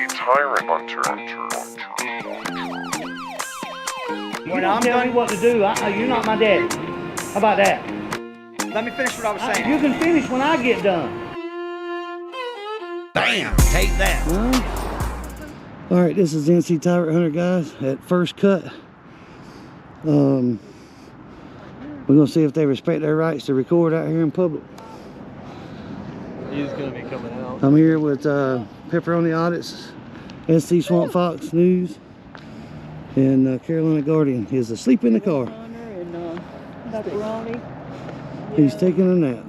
Tyrant Hunter. When I'm telling you what to do, you're not my daddy. How about that? Let me finish what I was saying. You can finish when I get done. Bam! Take that. All right, this is NC Tyrant Hunter, guys, at first cut. We're gonna see if they respect their rights to record out here in public. He's gonna be coming out. I'm here with Pepperoni Audits, SC Swamp Fox News, and Carolina Guardian is asleep in the car. He's taking a nap.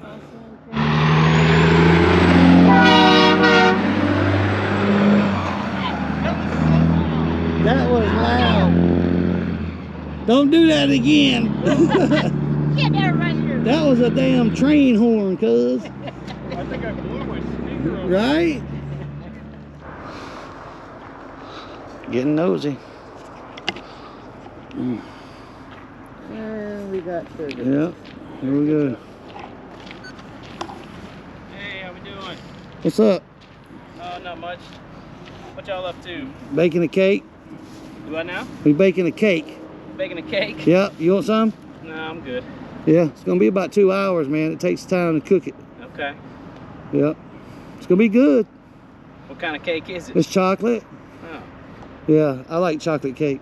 That was loud. Don't do that again. Get there right here. That was a damn train horn, cuz. I think I blew my speaker over. Right? Getting nosy. And we got sugar. Yep. Here we go. Hey, how we doing? What's up? Not much. What y'all up to? Baking a cake. Do what now? We baking a cake. Baking a cake? Yep. You want some? No, I'm good. Yeah. It's gonna be about 2 hours, man. It takes time to cook it. Okay. Yep. It's gonna be good. What kind of cake is it? It's chocolate. Oh. Yeah, I like chocolate cake.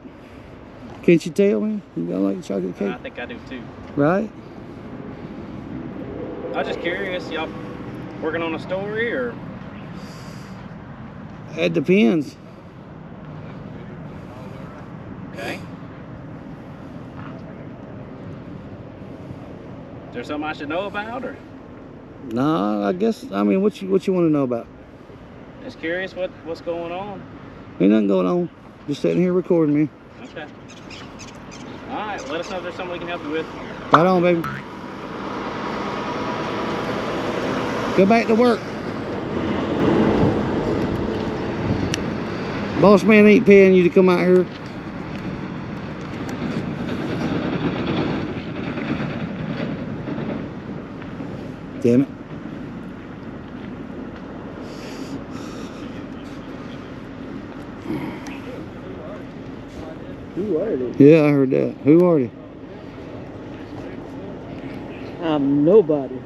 Can't you tell, man? You gotta like chocolate cake, I think I do too. right? I was just curious, y'all working on a story or? It depends. Okay. Is there something I should know about or? Nah, I guess. I mean, what you want to know about? Just curious what's going on. Ain't nothing going on. Just sitting here recording me. Okay. All right, let us know if there's something we can help you with. Right on, baby. Go back to work. Boss man ain't paying you to come out here. Damn it. Who are they? Yeah, I heard that. Who are you? I'm nobody.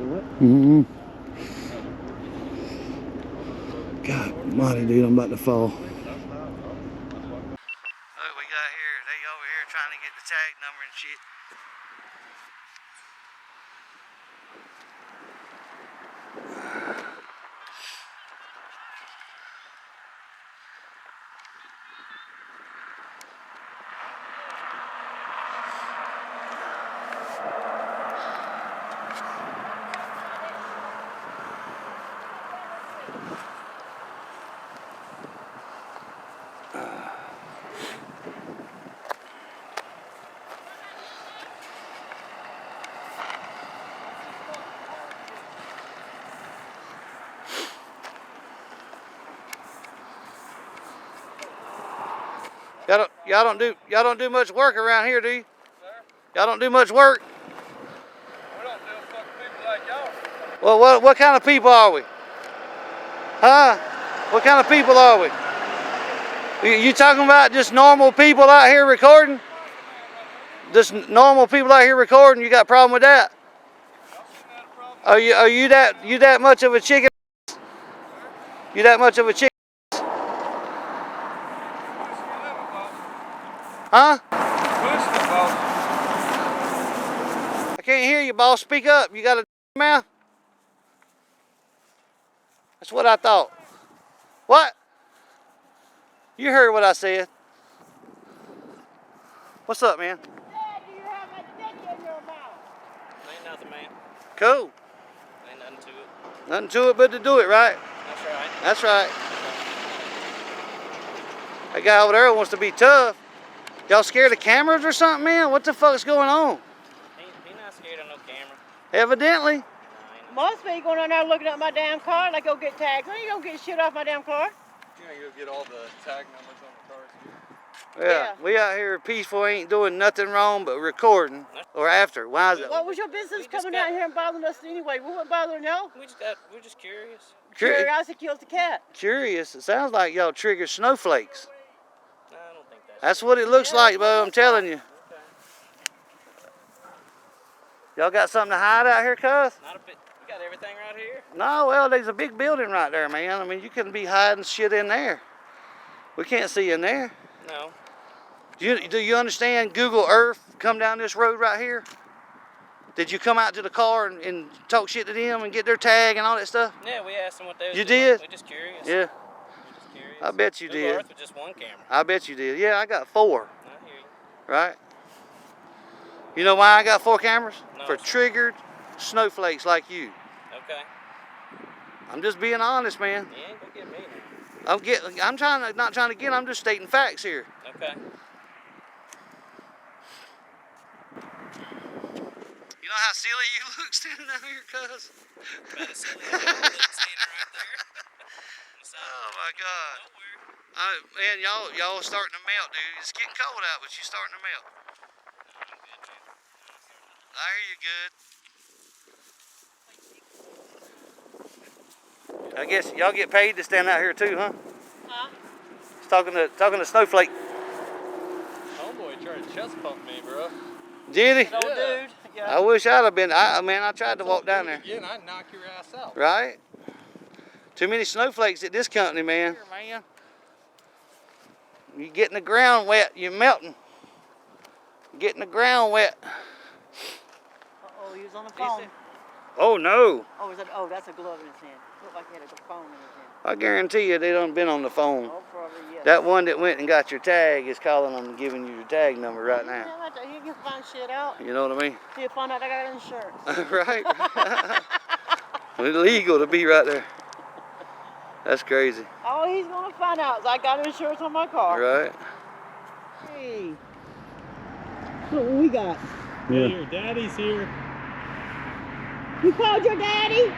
What? Mm-hmm. God almighty, dude, I'm about to fall. Look, we got here, they over here trying to get the tag number and shit. Y'all don't do much work around here, do you? Y'all don't do much work? We don't do fucking people like y'all. Well, what kind of people are we? Huh? What kind of people are we? You talking about just normal people out here recording? Just normal people out here recording? You got a problem with that? Are you that much of a chicken? You that much of a chicken? Huh? I can't hear you, boss. Speak up. You got a mouth? That's what I thought. What? You heard what I said. What's up, man? Dad, do you have a dick in your mouth? Ain't nothing, man. Cool. Ain't nothing to it. Nothing to it but to do it, right? That's right. That's right. That guy over there wants to be tough. Y'all scared of cameras or something, man? What the fuck's going on? He not scared of no camera. Evidently. Most people going on there looking at my damn car, they go get tags. When you gonna get shit off my damn car? You know, you'll get all the tag numbers on the cars. Yeah, we out here peaceful, ain't doing nothing wrong but recording. Or after. Why is it? What was your business coming out here and bothering us anyway? We weren't bothering y'all. We're just curious. Curiosity kills the cat. Curious. It sounds like y'all trigger snowflakes. No, I don't think That's what it looks like, Bo. I'm telling you. Y'all got something to hide out here, cuz? Not a bit. We got everything right here. No, well, there's a big building right there, man. I mean, you couldn't be hiding shit in there. We can't see in there. No. Do you understand Google Earth come down this road right here? Did you come out to the car and talk shit to them and get their tag and all that stuff? Yeah, we asked them what they was You doing. did? We're just curious. Yeah. We're just curious. I bet you Google did. Earth with just one camera. I bet you did. Yeah, I got 4. I hear you. Right? You know why I got 4 cameras? No, For sir. triggered snowflakes like you. Okay. I'm just being honest, man. You ain't gonna get me now. I'm not trying to get. I'm just stating facts here. Okay. You know how silly you look standing out here, cuz? About as silly as you look standing right there. Oh my God. Man, y'all starting to melt, dude. It's getting cold out, but you're starting to melt. I hear you good. I guess y'all get paid to stand out here too, huh? Huh? Talking to Snowflake. Homeboy tried to chest pump me, bro. Did he? Old dude. Yeah. I wish I'd have been. I tried to walk down there. Again, I'd knock your ass out. Right? Too many snowflakes at this company, man. Here, man. You getting the ground wet, you're melting. Getting the ground wet. Uh-oh, he was on the phone. Oh no. Oh, that's a glove in his hand. Looked like he had a phone in his hand. I guarantee you they done been on the phone. Oh, probably, yes. That one that went and got your tag is calling them and giving you your tag number right now. Yeah, he can find shit out. You know what I mean? He'll find out I got insurance. Right? It's illegal to be right there. That's crazy. All he's gonna find out is I got insurance on my car. Right? Hey. Look what we got. Yeah. Your daddy's here. You called your daddy?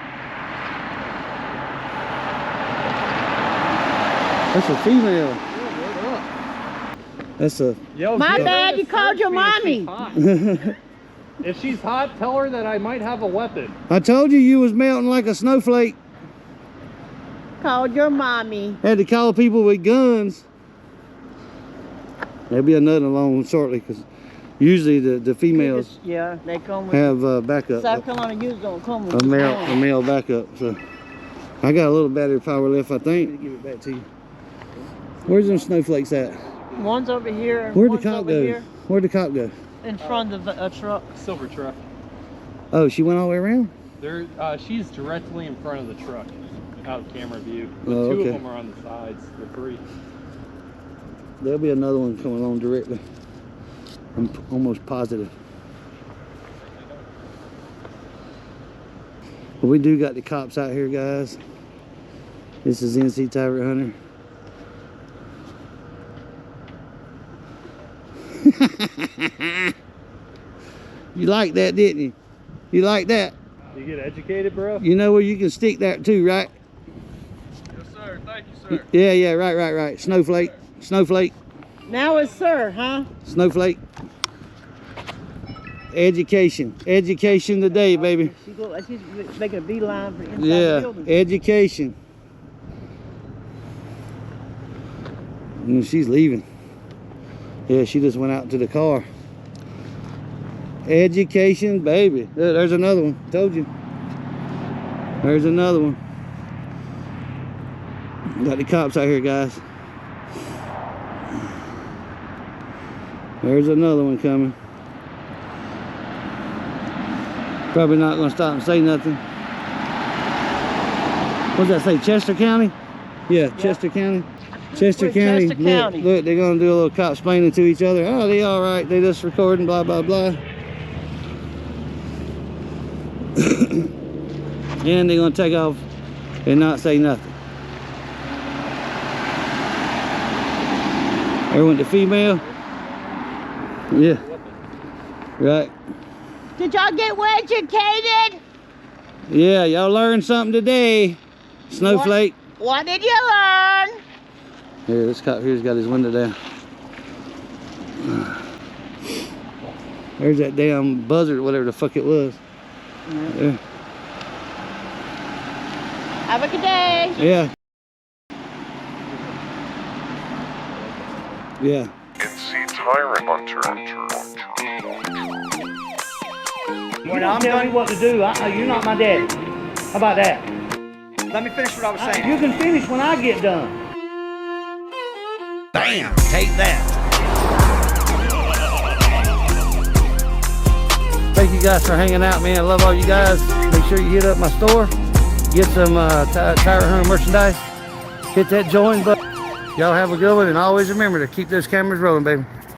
That's a female. That's a... Yo, My give her bad, a you called search your me if she's mommy. hot. If she's hot, tell her that I might have a weapon. I told you was melting like a snowflake. Called your mommy. Had to call people with guns. There'll be another along shortly because usually the females Yeah, they come with have backup. South Carolina usually don't come with A male backup. So I got a little battery power left, I think. Give it back to you. Where's them snowflakes at? One's over here and Where'd the one's cop over go? here Where'd the cop go? in front of a truck. Silver truck. Oh, she went all the way around? There, she's directly in front of the truck, out of camera view. But Oh, two okay. of them are on the sides. The 3. There'll be another one coming along directly. I'm almost positive. But we do got the cops out here, guys. This is NC Tyrant Hunter. You like that, didn't you? You like that? You get educated, bro? You know where you can stick that too, right? Yes, sir. Thank you, sir. Yeah, right. Snowflake. Now it's sir, huh? Snowflake. Education today, baby. She's making a beeline for inside the Yeah, building. education. And she's leaving. Yeah, she just went out to the car. Education, baby. There's another one. Told you. There's another one. Got the cops out here, guys. There's another one coming. Probably not going to stop and say nothing. What does that say? Chester County? Yeah, Chester County. Chester We're County. Chester County. Look, they're going to do a little cop explaining to each other. Oh, they all right. They just recording, blah, blah, blah. And they're going to take off and not say nothing. There went the female. Yeah. Right. Did y'all get educated? Yeah, y'all learned something today. Snowflake. What did you learn? Here, this cop here's got his window down. There's that damn buzzard, whatever the fuck it was. Yeah. Have a good day. Yeah. Yeah. See Tyrant Hunter. When I'm telling you what to do, you're not my daddy. How about that? Let me finish what I was saying. You can finish when I get done. Bam! Take that. Thank you guys for hanging out, man. I love all you guys. Make sure you hit up my store. Get some Tyrant Hunter merchandise. Hit that join button. Y'all have a good one, and always remember to keep those cameras rolling, baby.